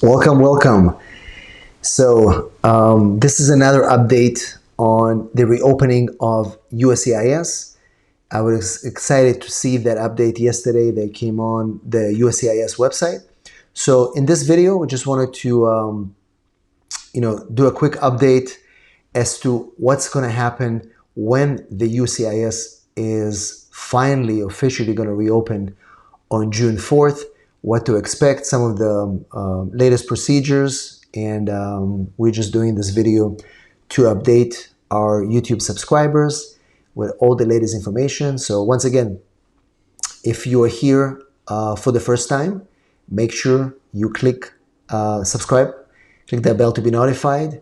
Welcome, welcome. This is another update on the reopening of USCIS. I was excited to see that update yesterday that came on the USCIS website. So in this video, we just wanted to do a quick update as to what's going to happen when the USCIS is finally officially going to reopen on June 4th, what to expect, some of the latest procedures, and we're just doing this video to update our YouTube subscribers with all the latest information. So once again, if you are here for the first time, make sure you click subscribe, click that bell to be notified.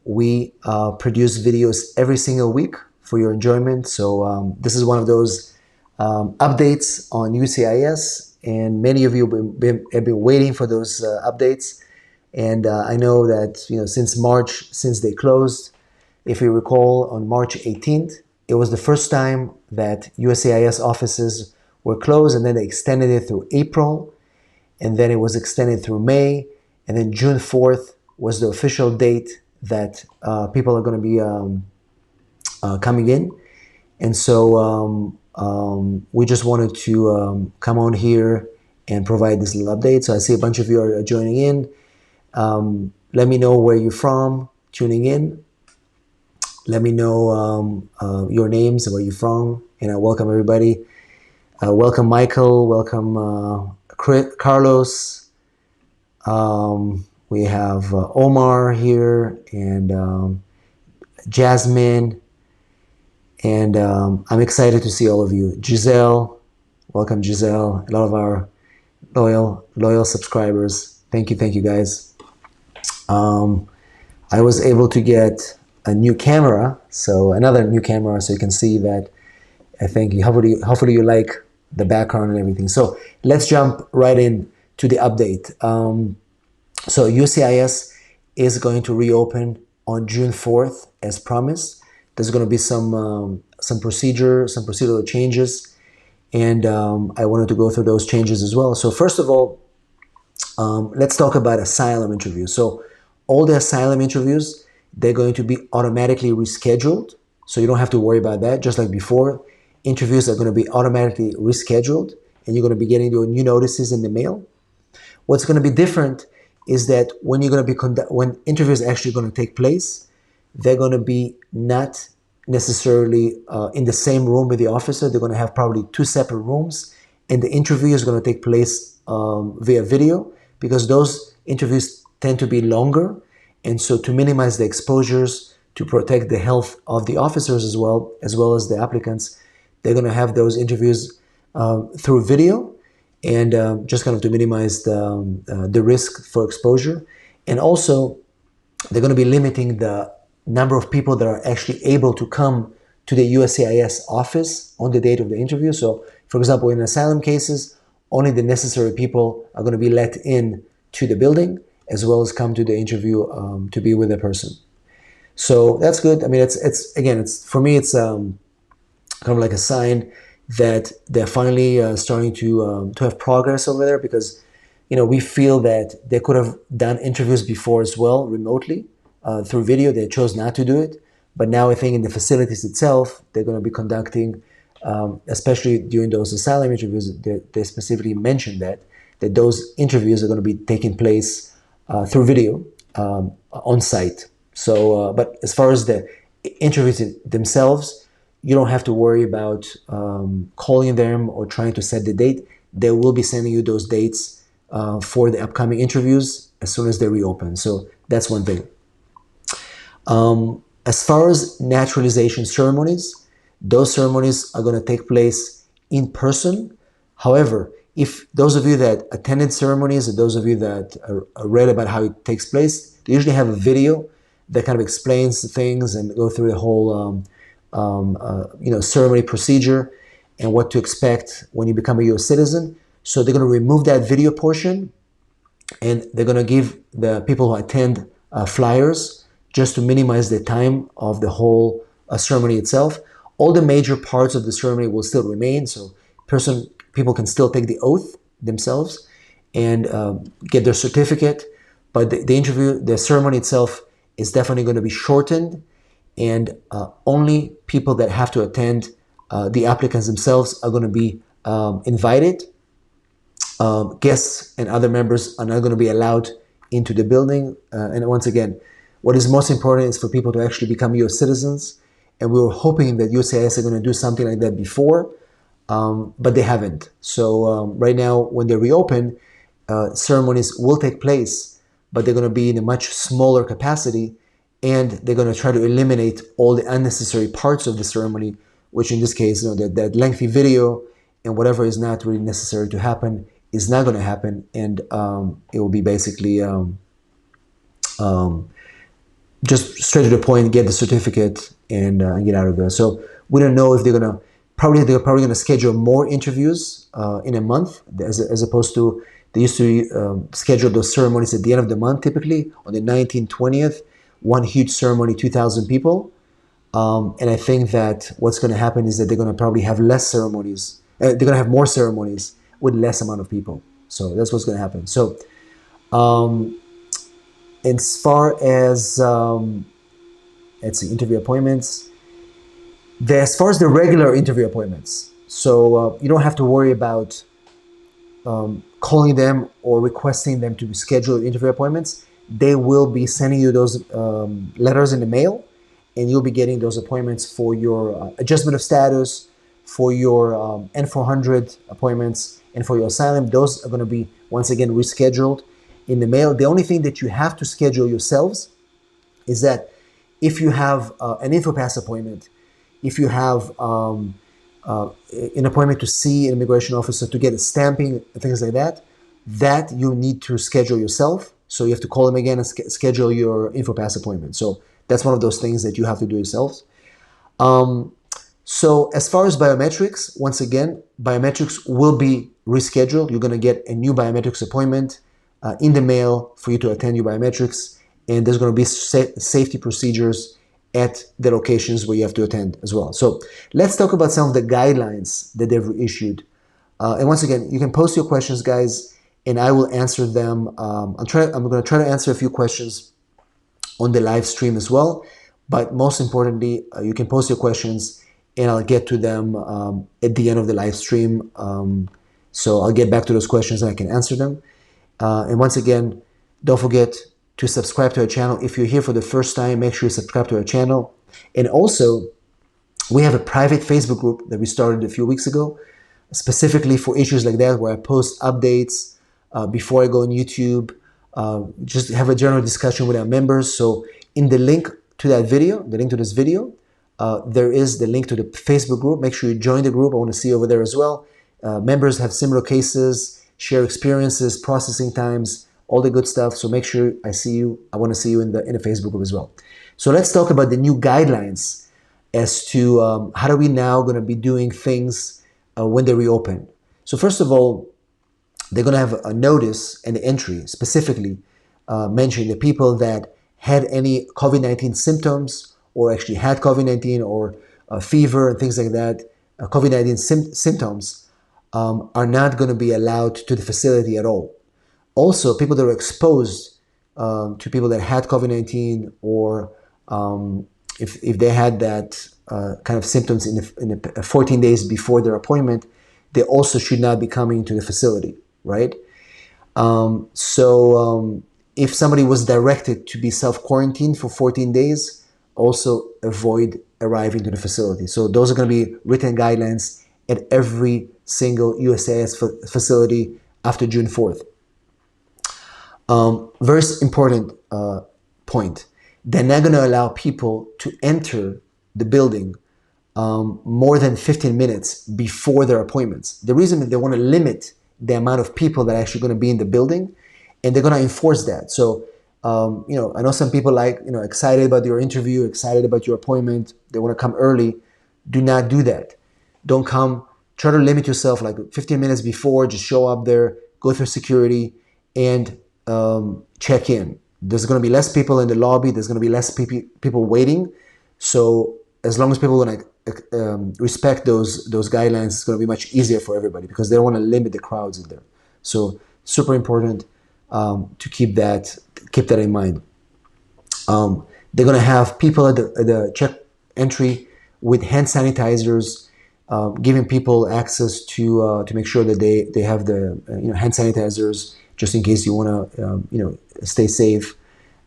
We produce videos every single week for your enjoyment. So this is one of those updates on UCIS, and many of you have been waiting for those updates. And I know that since March, since they closed, if you recall, on March 18th, it was the first time that USCIS offices were closed, and then they extended it through April, and then it was extended through May, and then June 4th was the official date that people are going to be coming in. And so we just wanted to come on here and provide this little update. So I see a bunch of you are joining in. Let me know where you're from, tuning in. Let me know your names and where you're from, and I welcome everybody. Welcome Michael, welcome Carlos. We have Omar here, and Jasmine, and I'm excited to see all of you. Giselle, welcome Giselle, a lot of our loyal subscribers. Thank you guys. I was able to get a new camera, so another new camera, so you can see that. I think hopefully you like the background and everything. So let's jump right in to the update. So USCIS is going to reopen on June 4th as promised. There's going to be some procedural changes, and I wanted to go through those changes as well. So first of all, let's talk about asylum interviews. So all the asylum interviews, they're going to be automatically rescheduled. So you don't have to worry about that. Just like before, interviews are going to be automatically rescheduled, and you're going to be getting your new notices in the mail. What's going to be different is that when you're going to be when interviews are actually going to take place, they're going to be not necessarily in the same room with the officer. They're going to have probably two separate rooms, and the interview is going to take place via video, because those interviews tend to be longer. And so to minimize the exposures, to protect the health of the officers as well as the applicants, they're going to have those interviews through video, and just kind of to minimize the risk for exposure. And also, they're going to be limiting the number of people that are actually able to come to the USCIS office on the date of the interview. So, for example, in asylum cases, only the necessary people are going to be let in to the building, as well as come to the interview to be with the person. So that's good. I mean, it's for me, it's kind of like a sign that they're finally starting to have progress over there, because we feel that they could have done interviews before as well remotely through video. They chose not to do it, but now I think in the facilities itself, they're going to be conducting, especially during those asylum interviews, they specifically mentioned that those interviews are going to be taking place through video on site. So, but as far as the interviews themselves, you don't have to worry about calling them or trying to set the date. They will be sending you those dates for the upcoming interviews as soon as they reopen. So that's one thing. As far as naturalization ceremonies, those ceremonies are going to take place in person. However, if those of you that attended ceremonies, or those of you that read about how it takes place, they usually have a video that kind of explains the things and go through the whole ceremony procedure and what to expect when you become a U.S. citizen. So they're going to remove that video portion, and they're going to give the people who attend flyers, just to minimize the time of the whole ceremony itself. All the major parts of the ceremony will still remain, so people can still take the oath themselves and get their certificate. but the ceremony itself is definitely going to be shortened, and only people that have to attend, the applicants themselves, are going to be invited. Guests and other members are not going to be allowed into the building. And once again, what is most important is for people to actually become U.S. citizens. And we were hoping that USCIS are going to do something like that before, but they haven't. So right now, when they reopen, ceremonies will take place, but they're going to be in a much smaller capacity, and they're going to try to eliminate all the unnecessary parts of the ceremony, which in this case, that lengthy video and whatever is not really necessary to happen is not going to happen, and it will be basically just straight to the point, get the certificate, and get out of there. So we don't know if they're probably going to schedule more interviews in a month, as opposed to they used to schedule those ceremonies at the end of the month, typically on the 19th, 20th, one huge ceremony, 2,000 people. And I think that what's going to happen is that they're going to probably have less ceremonies. They're going to have more ceremonies with less amount of people. So that's what's going to happen. So as far as let's see, interview appointments, as far as the regular interview appointments, so you don't have to worry about calling them or requesting them to schedule interview appointments. They will be sending you those letters in the mail, and you'll be getting those appointments for your adjustment of status, for your N400 appointments, and for your asylum. Those are going to be, once again, rescheduled in the mail. The only thing that you have to schedule yourselves is that if you have an InfoPass appointment, if you have an appointment to see an immigration officer to get a stamping and things like that, that you need to schedule yourself. So you have to call them again and schedule your InfoPass appointment. So that's one of those things that you have to do yourselves. So as far as biometrics, once again, biometrics will be rescheduled. You're going to get a new biometrics appointment in the mail for you to attend your biometrics. And there's going to be safety procedures at the locations where you have to attend as well. So let's talk about some of the guidelines that they've issued. And once again, you can post your questions, guys, and I will answer them. I'm going to try to answer a few questions on the live stream as well. But most importantly, you can post your questions and I'll get to them at the end of the live stream. So I'll get back to those questions and I can answer them. And once again, don't forget to subscribe to our channel. If you're here for the first time, make sure you subscribe to our channel. And also, we have a private Facebook group that we started a few weeks ago, specifically for issues like that, where I post updates before I go on YouTube, just have a general discussion with our members. So in the link to that video, the link to this video, there is the link to the Facebook group. Make sure you join the group. I want to see you over there as well. Members have similar cases, share experiences, processing times, all the good stuff. So make sure I see you. I want to see you in the Facebook group as well. So let's talk about the new guidelines as to how are we now going to be doing things when they reopen. So first of all, they're going to have a notice and an entry specifically mentioning the people that had any COVID-19 symptoms or actually had COVID-19 or fever and things like that, COVID-19 symptoms are not going to be allowed to the facility at all. Also, people that are exposed to people that had COVID-19 or if they had that kind of symptoms in the 14 days before their appointment, they also should not be coming to the facility, right? If somebody was directed to be self-quarantined for 14 days, also avoid arriving to the facility. So those are going to be written guidelines at every single USCIS facility after June 4th. Very important point. They're not going to allow people to enter the building more than 15 minutes before their appointments. The reason is they want to limit the amount of people that are actually going to be in the building, and they're going to enforce that. So, I know some people excited about your interview, excited about your appointment. They want to come early. Do not do that. Don't come. Try to limit yourself like 15 minutes before. Just show up there, go through security, and check in. There's going to be less people in the lobby. There's going to be less people waiting. So as long as people want to respect those guidelines, it's going to be much easier for everybody because they don't want to limit the crowds in there. So super important. to keep that in mind. They're going to have people at the check entry with hand sanitizers, giving people access to make sure that they have the hand sanitizers just in case you want to stay safe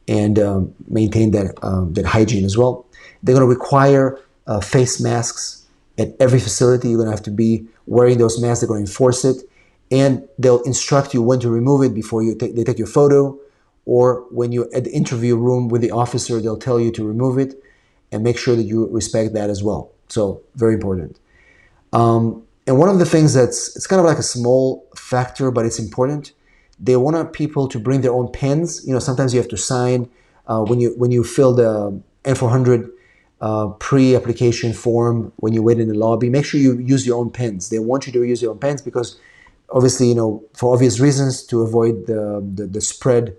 and maintain that hygiene as well. They're going to require face masks at every facility. You're going to have to be wearing those masks. They're going to enforce it, and they'll instruct you when to remove it before they take your photo, or when you're at the interview room with the officer, they'll tell you to remove it, and make sure that you respect that as well. So very important. And one of the things it's kind of like a small factor, but it's important. They want people to bring their own pens. Sometimes you have to sign when you fill the N400 pre-application form when you wait in the lobby. Make sure you use your own pens. They want you to use your own pens because, obviously, for obvious reasons, to avoid the spread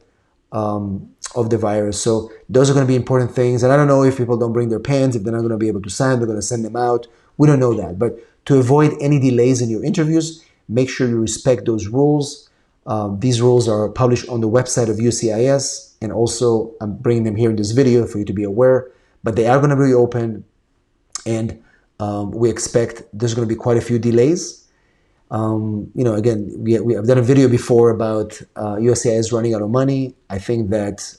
of the virus. So those are going to be important things. And I don't know if people don't bring their pens, if they're not going to be able to sign, they're going to send them out. We don't know that. But to avoid any delays in your interviews, make sure you respect those rules. These rules are published on the website of USCIS, and also I'm bringing them here in this video for you to be aware. But they are going to be open, and we expect there's going to be quite a few delays. Again, we have done a video before about USCIS running out of money. I think that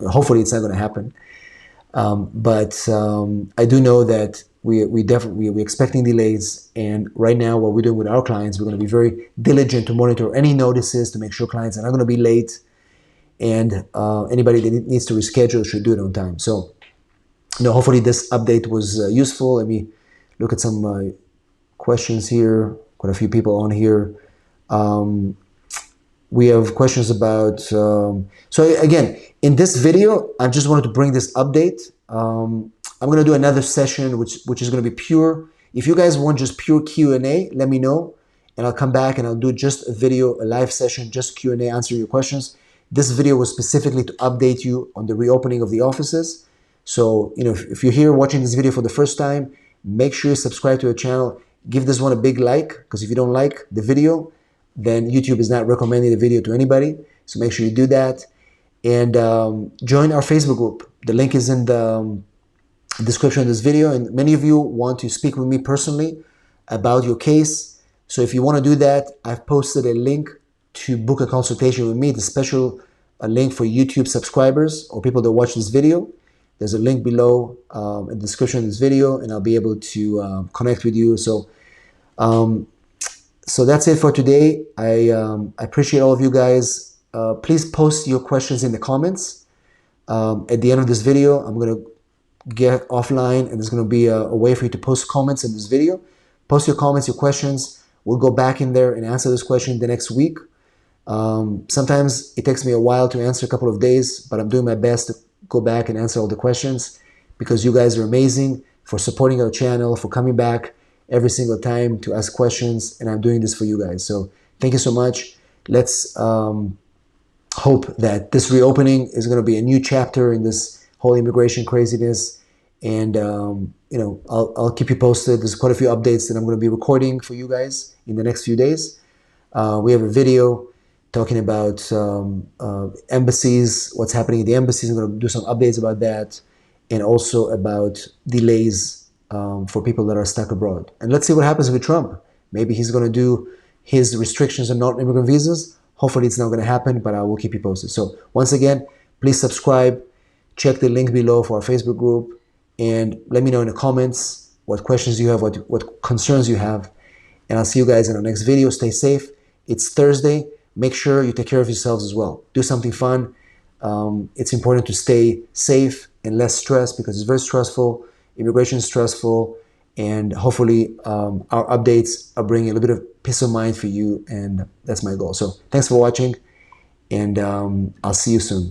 hopefully it's not going to happen. But I do know that we're expecting delays, and right now what we're doing with our clients, we're going to be very diligent to monitor any notices to make sure clients are not going to be late, and anybody that needs to reschedule should do it on time. So, hopefully this update was useful. Let me look at some questions here. Quite a few people on here. We have questions about, so again, in this video, I just wanted to bring this update. I'm going to do another session, which is going to be pure. If you guys want just pure Q&A, let me know, and I'll come back and I'll do just a video, a live session, just Q&A, answering your questions. This video was specifically to update you on the reopening of the offices. So, if you're here watching this video for the first time, make sure you subscribe to the channel. Give this one a big like, because if you don't like the video, then YouTube is not recommending the video to anybody. So make sure you do that. And join our Facebook group. The link is in the description of this video. And many of you want to speak with me personally about your case. So if you want to do that, I've posted a link to book a consultation with me. It's a special link for YouTube subscribers or people that watch this video. There's a link below in the description of this video, and I'll be able to connect with you. So that's it for today. I appreciate all of you guys. Please post your questions in the comments. At the end of this video, I'm going to get offline, and there's going to be a way for you to post comments in this video. Post your comments, your questions. We'll go back in there and answer this question the next week. Sometimes it takes me a while to answer, a couple of days, but I'm doing my best to go back and answer all the questions, because you guys are amazing for supporting our channel, for coming back every single time to ask questions, and I'm doing this for you guys. So thank you so much. Let's hope that this reopening is going to be a new chapter in this whole immigration craziness, and I'll keep you posted. There's quite a few updates that I'm going to be recording for you guys in the next few days. We have a video talking about embassies, what's happening in the embassies. I'm going to do some updates about that, and also about delays for people that are stuck abroad. And let's see what happens with Trump. Maybe he's going to do his restrictions on non-immigrant visas. Hopefully it's not going to happen, but I will keep you posted. So once again, please subscribe. Check the link below for our Facebook group, and let me know in the comments what questions you have, what concerns you have. And I'll see you guys in our next video. Stay safe. It's Thursday. Make sure you take care of yourselves as well. Do something fun. It's important to stay safe and less stressed, because it's very stressful. Immigration is stressful, and hopefully our updates are bringing a little bit of peace of mind for you, and that's my goal. So thanks for watching, and I'll see you soon.